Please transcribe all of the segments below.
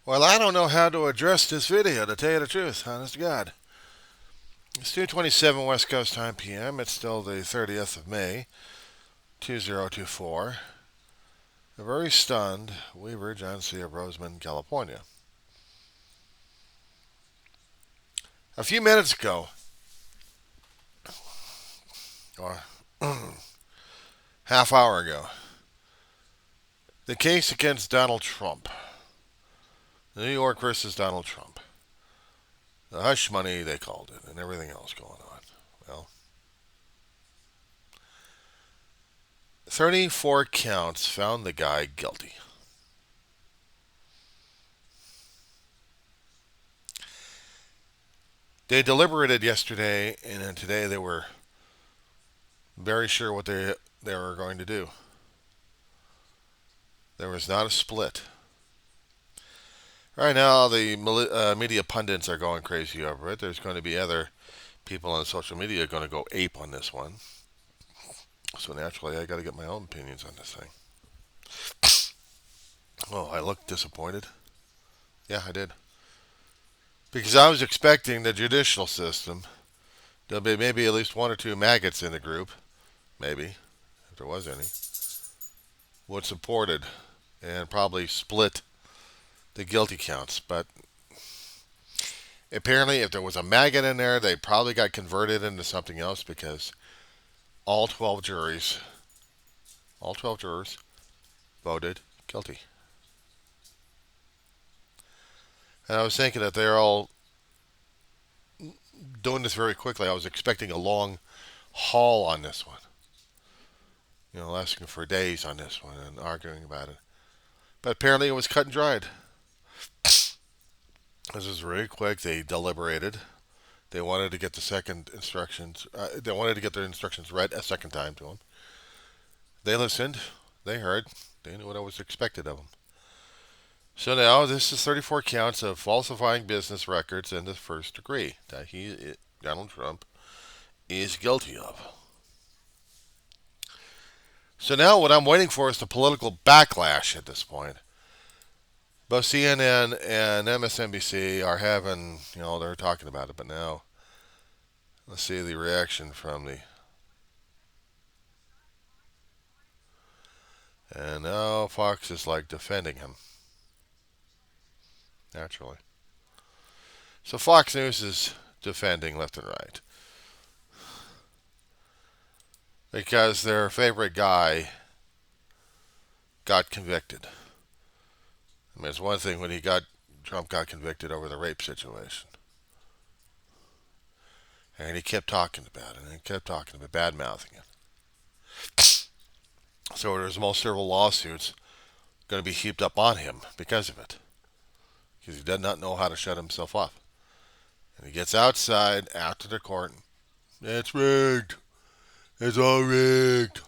Well, I don't know how to address this video, to tell you the truth, honest to God. It's 2:27 West Coast time p.m. It's still the 30th of May, 2024. A very stunned Weaver, John C. of Roseman, California. A few minutes ago, or half hour ago, the case against Donald Trump, New York versus Donald Trump, the hush money they called it, and everything else going on. Well, 34 counts found the guy guilty. They deliberated yesterday, and then today they were very sure what they were going to do. There was not a split. Right now, the media pundits are going crazy over it. There's going to be other people on social media going to go ape on this one. So naturally, I got to get my own opinions on this thing. Oh, I look disappointed. Yeah, I did. Because I was expecting the judicial system. There'll be maybe at least one or two maggots in the group. Maybe, if there was any. Would support it and probably split the guilty counts. But apparently, if there was a maggot in there, they probably got converted into something else because all 12 juries, all 12 jurors voted guilty. And I was thinking that they're all doing this very quickly. I was expecting a long haul on this one. Asking for days on this one and arguing about it. But apparently it was cut and dried. This was very quick. They deliberated. They wanted to get the second instructions. They wanted to get their instructions read a second time to them. They listened. They heard. They knew what was expected of them. So now this is 34 counts of falsifying business records in the first degree that Donald Trump, is guilty of. So now what I'm waiting for is the political backlash at this point. Both CNN and MSNBC are having, they're talking about it, but now let's see the reaction from the. And now Fox is like defending him. Naturally. So Fox News is defending left and right. Because their favorite guy got convicted. I mean, it's one thing when Trump got convicted over the rape situation. And he kept talking about it, and he kept talking about bad-mouthing it. So there's most several lawsuits going to be heaped up on him because of it. Because he does not know how to shut himself up. And he gets outside after the court. It's rigged. It's all rigged.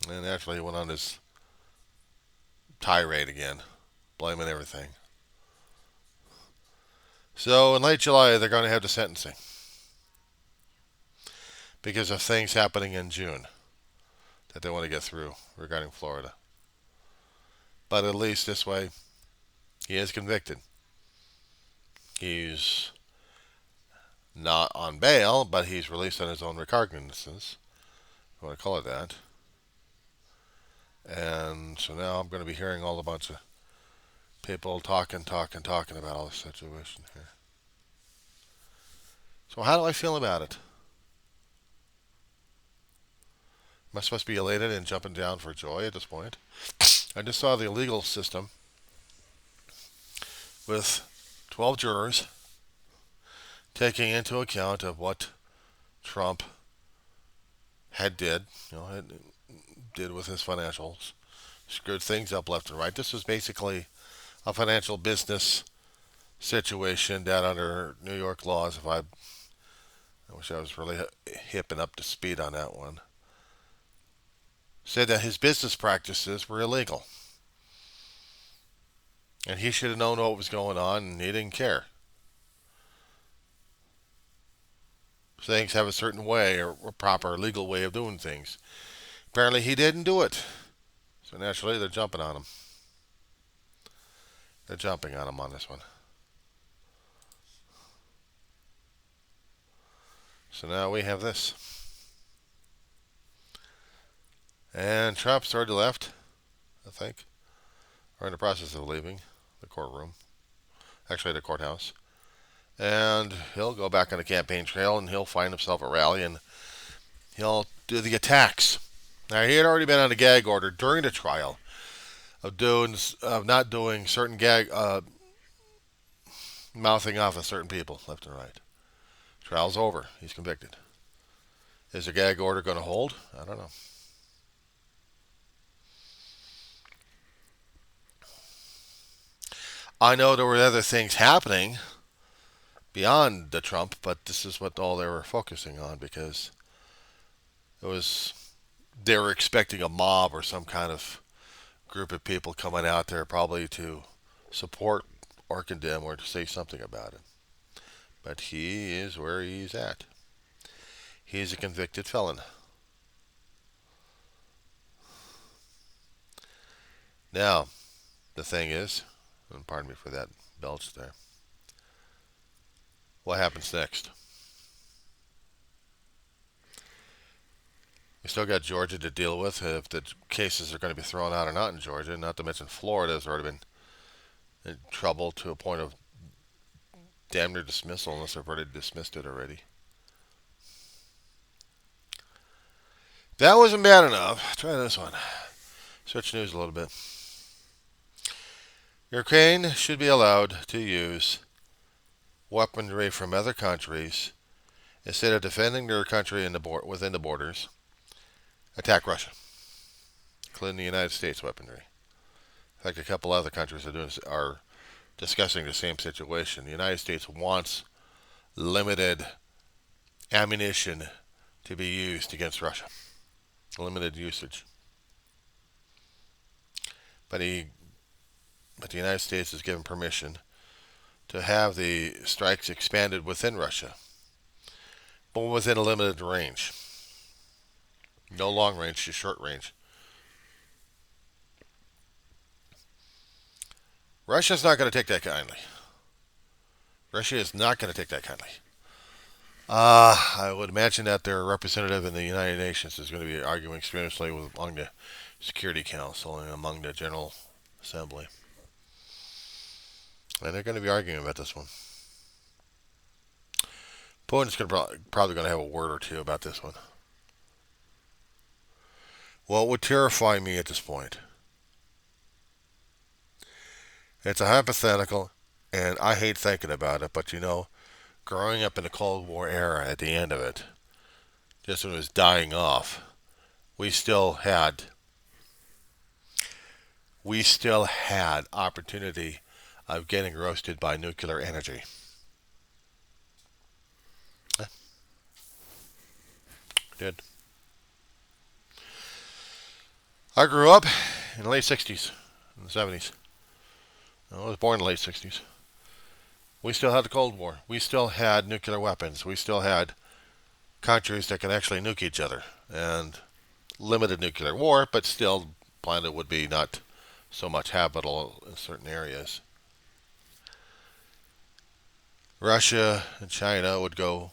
And actually he went on his tirade again, blaming everything. So in late July, they're going to have the sentencing because of things happening in June that they want to get through regarding Florida. But at least this way, he is convicted. He's not on bail, but he's released on his own recognizance. If you want to call it that. And so now I'm going to be hearing all a bunch of people talking about all this situation here. So how do I feel about it? Am I supposed to be elated and jumping down for joy at this point? I just saw the legal system with 12 jurors taking into account of what Trump did with his financials, screwed things up left and right. This was basically a financial business situation down under New York laws. I wish I was really hip and up to speed on that one. Said that his business practices were illegal. And he should have known what was going on, and he didn't care. Things have a certain way or a proper legal way of doing things. Apparently he didn't do it. So naturally they're jumping on him. They're jumping on him on this one. So now we have this. And Trump's already left, I think. Or in the process of leaving the courtroom. Actually, the courthouse. And he'll go back on the campaign trail and he'll find himself a rally and he'll do the attacks. Now, he had already been on a gag order during the trial of not doing certain mouthing off of certain people left and right. Trial's over. He's convicted. Is the gag order going to hold? I don't know. I know there were other things happening beyond the Trump, but this is what all they were focusing on because it was they were expecting a mob or some kind of group of people coming out there probably to support or condemn or to say something about it. But he is where he's at. He's a convicted felon. Now, the thing is, and pardon me for that belch there, what happens next? We still got Georgia to deal with if the cases are going to be thrown out or not in Georgia, not to mention Florida has already been in trouble to a point of damn near dismissal unless they've already dismissed it already. That wasn't bad enough. Try this one. Switch news a little bit. Ukraine should be allowed to use weaponry from other countries instead of defending their country within the borders. Attack Russia, including the United States weaponry. In fact, a couple other countries are discussing the same situation. The United States wants limited ammunition to be used against Russia. Limited usage. But the United States is given permission to have the strikes expanded within Russia, but within a limited range. No long range, just short range. Russia's not going to take that kindly. Russia is not going to take that kindly. I would imagine that their representative in the United Nations is going to be arguing strenuously among the Security Council and among the General Assembly. And they're going to be arguing about this one. Putin's probably going to have a word or two about this one. What would terrify me at this point? It's a hypothetical, and I hate thinking about it, but growing up in the Cold War era at the end of it, just when it was dying off, we still had opportunity of getting roasted by nuclear energy. Did. I grew up in the late 60s, in the 70s. I was born in the late 60s. We still had the Cold War. We still had nuclear weapons. We still had countries that could actually nuke each other. And limited nuclear war, but still, the planet would be not so much habitable in certain areas. Russia and China would go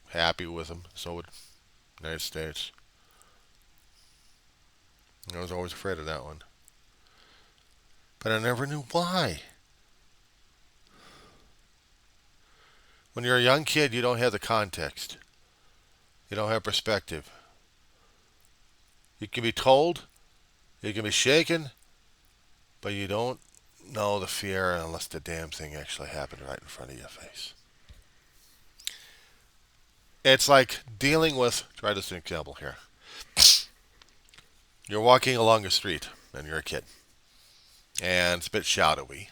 happy with them. So would the United States. I was always afraid of that one. But I never knew why. When you're a young kid, you don't have the context. You don't have perspective. You can be told, you can be shaken, but you don't know the fear unless the damn thing actually happened right in front of your face. It's like dealing with, try this example here. You're walking along a street and you're a kid. And it's a bit shadowy.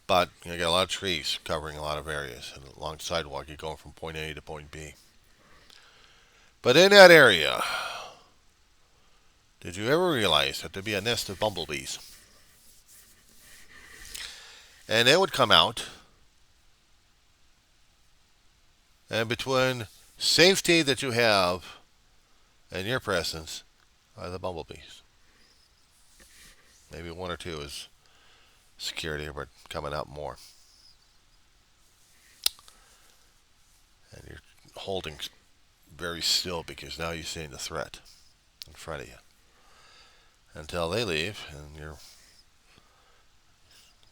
But you got a lot of trees covering a lot of areas. And along the sidewalk, you're going from point A to point B. But in that area, did you ever realize that there'd be a nest of bumblebees? And they would come out. And between safety that you have and your presence are the bumblebees. Maybe one or two is security, but coming out more. And you're holding very still because now you're seeing the threat in front of you until they leave, and your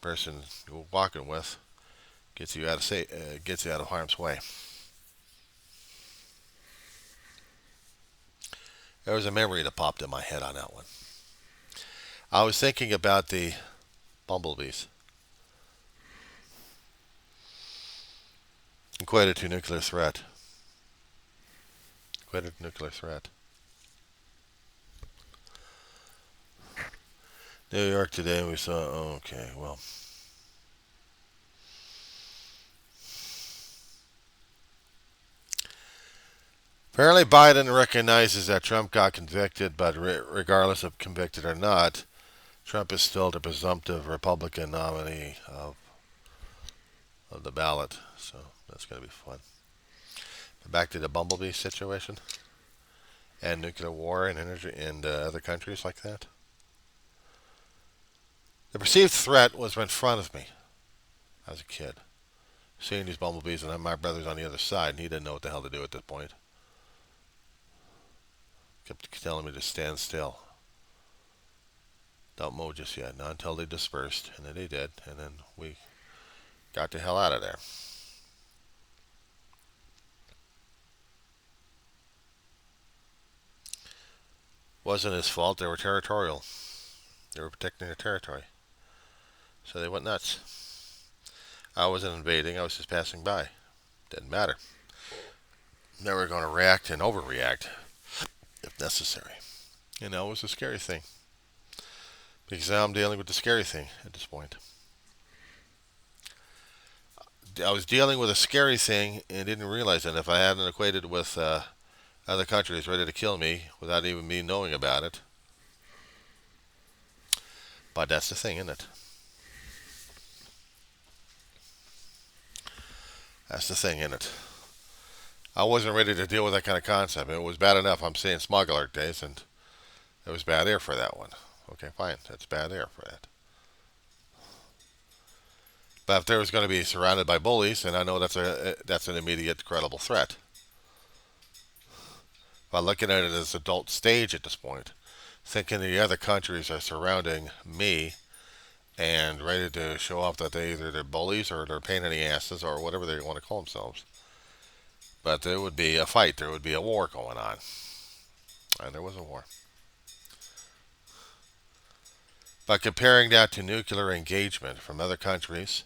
person you're walking with gets you out of harm's way. There was a memory that popped in my head on that one. I was thinking about the bumblebees equated to nuclear threat. Equated to nuclear threat. New York today, we saw. Okay, well, apparently Biden recognizes that Trump got convicted, but regardless of convicted or not, Trump is still the presumptive Republican nominee of the ballot. So that's going to be fun. But back to the bumblebee situation and nuclear war and energy and other countries like that. The perceived threat was in front of me as a kid. Seeing these bumblebees, and my brother's on the other side, and he didn't know what the hell to do at this point. Kept telling me to stand still. Don't move just yet, not until they dispersed, and then they did, and then we got the hell out of there. Wasn't his fault. They were territorial. They were protecting their territory. So they went nuts. I wasn't invading. I was just passing by. Didn't matter. They were going to react and overreact if necessary. You know, it was a scary thing. Because now I'm dealing with the scary thing at this point. I was dealing with a scary thing and didn't realize that if I hadn't equated with other countries ready to kill me without even me knowing about it. But that's the thing, isn't it? That's the thing, isn't it? I wasn't ready to deal with that kind of concept. It was bad enough I'm seeing smog alert days, and it was bad air for that one. Okay, fine. That's bad air for that. But if there was going to be surrounded by bullies, then I know that's an immediate, credible threat. By looking at it as adult stage at this point, thinking the other countries are surrounding me and ready to show off that they're bullies or they're pain in the asses or whatever they want to call themselves. But there would be a fight. There would be a war going on. And there was a war. By comparing that to nuclear engagement from other countries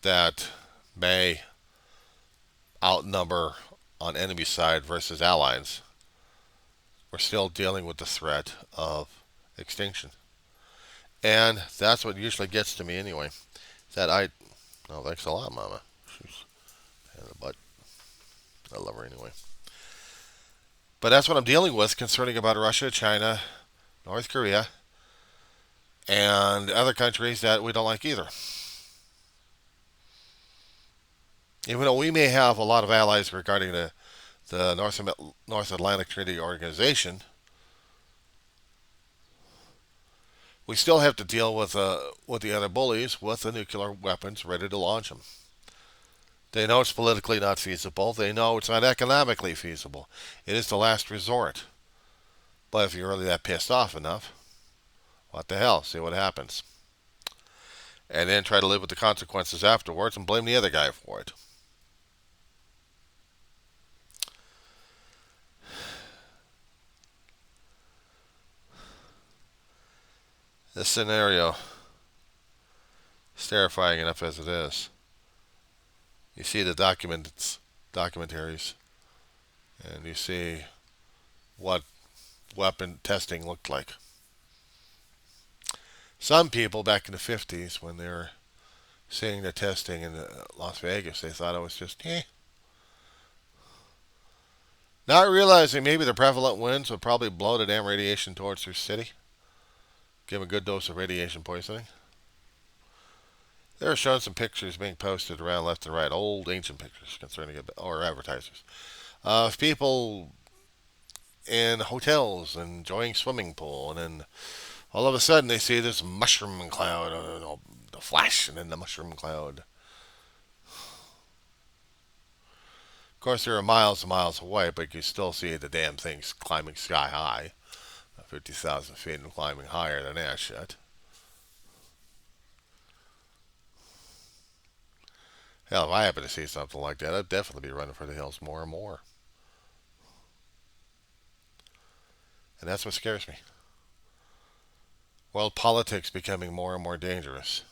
that may outnumber on enemy side versus allies, we're still dealing with the threat of extinction. And that's what usually gets to me anyway. Oh, thanks a lot, Mama. She's in the butt. I love her anyway. But that's what I'm dealing with concerning about Russia, China, North Korea, and other countries that we don't like either. Even though we may have a lot of allies regarding the North Atlantic Treaty Organization, we still have to deal with the other bullies with the nuclear weapons ready to launch them. They know it's politically not feasible. They know it's not economically feasible. It is the last resort. But if you're really that pissed off enough, what the hell? See what happens. And then try to live with the consequences afterwards and blame the other guy for it. This scenario is terrifying enough as it is. You see the documentaries, and you see what weapon testing looked like. Some people back in the 50s, when they were seeing the testing in Las Vegas, they thought it was just, Not realizing maybe the prevalent winds would probably blow the damn radiation towards their city. Give a good dose of radiation poisoning. They were showing some pictures being posted around left and right, old ancient pictures concerning it, or advertisers, of people in hotels enjoying swimming pool and then All of a sudden, they see this mushroom cloud, the flash, and then the mushroom cloud. Of course, they're miles and miles away, but you still see the damn things climbing sky high, 50,000 feet, and climbing higher than that shit. Hell, if I happen to see something like that, I'd definitely be running for the hills more and more. And that's what scares me. World politics becoming more and more dangerous.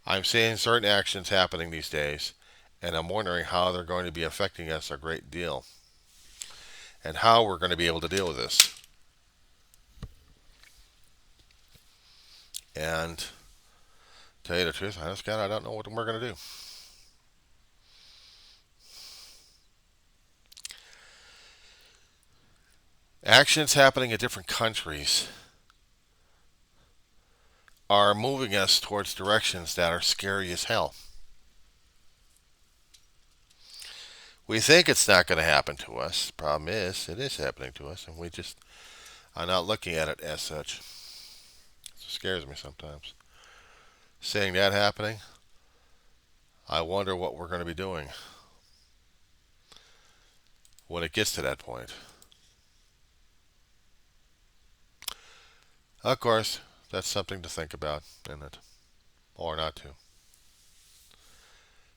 I'm seeing certain actions happening these days, and I'm wondering how they're going to be affecting us a great deal, and how we're going to be able to deal with this. And to tell you the truth, I don't know what we're going to do. Actions happening in different countries are moving us towards directions that are scary as hell. We think it's not going to happen to us. The problem is, it is happening to us, and we just are not looking at it as such. It scares me sometimes. Seeing that happening, I wonder what we're going to be doing when it gets to that point. Of course, that's something to think about, isn't it? Or not to.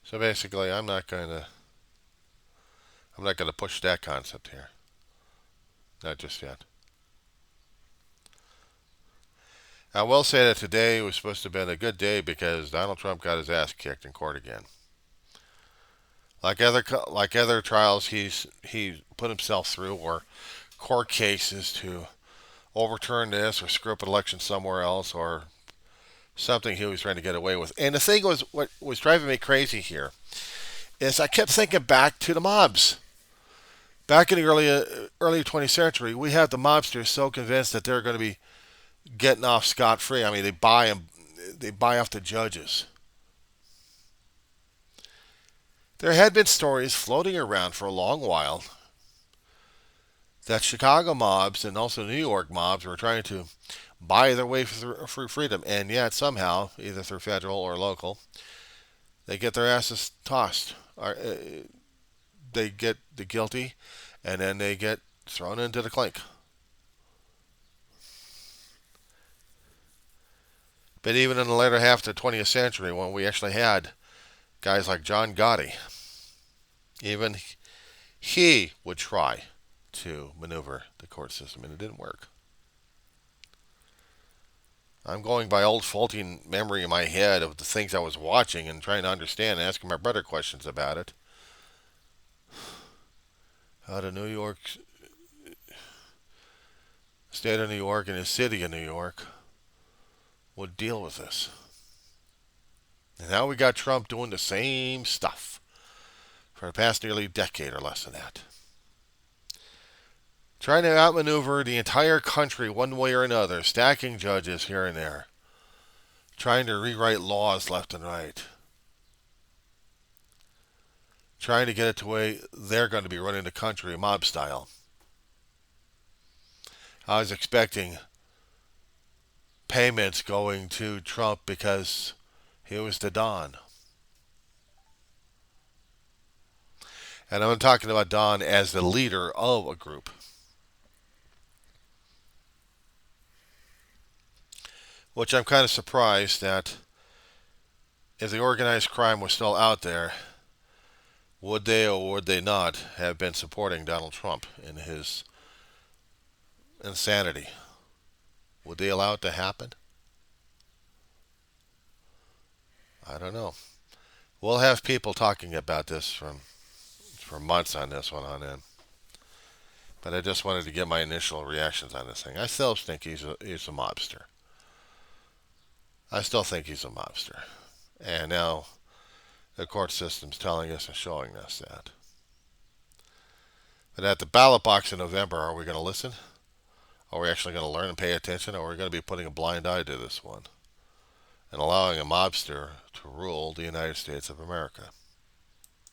So basically, I'm not going to push that concept here. Not just yet. I will say that today was supposed to have been a good day because Donald Trump got his ass kicked in court again. Like other trials, he put himself through or court cases to overturn this or screw up an election somewhere else or something he was trying to get away with. And the thing was, what was driving me crazy here is I kept thinking back to the mobs. Back in the early 20th century, we had the mobsters so convinced that they're going to be getting off scot free. I mean, they buy off the judges. There had been stories floating around for a long while that Chicago mobs and also New York mobs were trying to buy their way through freedom, and yet somehow, either through federal or local, they get their asses tossed. They get the guilty, and then they get thrown into the clink. But even in the later half of the 20th century, when we actually had guys like John Gotti, even he would try to maneuver the court system, and it didn't work. I'm going by old faulty memory in my head of the things I was watching and trying to understand and asking my brother questions about it. How the New York, state of New York and the city of New York would deal with this. And now we got Trump doing the same stuff for the past nearly decade or less than that. Trying to outmaneuver the entire country one way or another, stacking judges here and there, trying to rewrite laws left and right, trying to get it to way they're going to be running the country mob style. I was expecting payments going to Trump because he was the Don. And I'm talking about Don as the leader of a group. Which I'm kind of surprised that if the organized crime was still out there, would they or would they not have been supporting Donald Trump in his insanity? Would they allow it to happen? I don't know. We'll have people talking about this for months on this one on end. But I just wanted to get my initial reactions on this thing. I still think he's a mobster. I still think he's a mobster. And now the court system's telling us and showing us that. But at the ballot box in November, are we going to listen? Are we actually going to learn and pay attention? Or are we going to be putting a blind eye to this one and allowing a mobster to rule the United States of America?